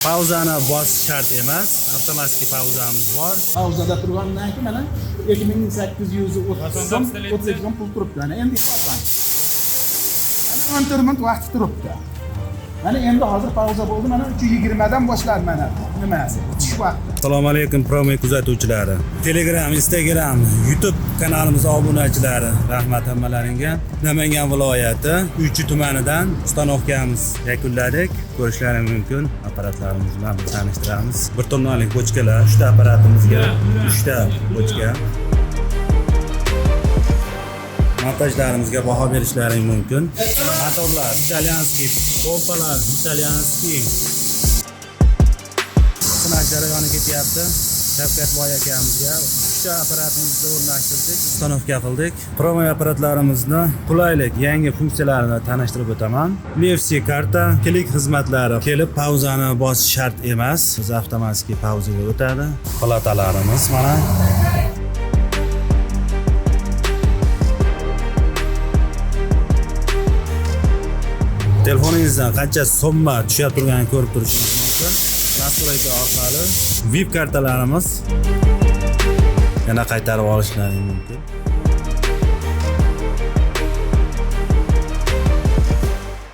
Pauzani bosish shart emas. Avtomatik pauzamiz bor. Pauzada turgandan keyin mana 2830 so'm 32 so'm pul turibdi. Mana endi hisoblang. Mana 14 minut vaqt turibdi. Mana endi hozir pauza bo'ldi. Mana 3:20 dan boshladi mana. Nimasi? O'tish vaqti. Assalomu alaykum promo kuzatuvchilari. Telegram, Instagram, YouTube kanalimiz obunachilari. Rahmat hammalaringga. Namangan viloyati Uychi tumanidan ustanovkamiz yakunladik. Ko'rishlaring mumkin. Apparatlarimiz bilan tanishtiramiz. Bir tonnalik bochkalar, 3 ta apparatimizga 3 ta bochka. Montajlarimizga baho berishlaring mumkin. Motorlar italyanskiy, pompalar italyanskiy. Sinash jarayoni ketyapti. Shavkat Boy akamizga 3 ta apparatimizni o'rnashtirdik, ustanovka qildik. Promo apparatlarimizni qulaylik, yangi funksiyalarini tanishtirib o'taman. NFC karta, klik xizmatlari kelib pauzani bosish shart emas. Biz avtomatik pauzaga o'tadi. Platalarimiz mana. Telefoningizdan qancha summa tushib turganini ko'rib turishingiz mumkin. Nastroyka orqali VIP kartalarimiz yana qaytarib olishlaring mumkin.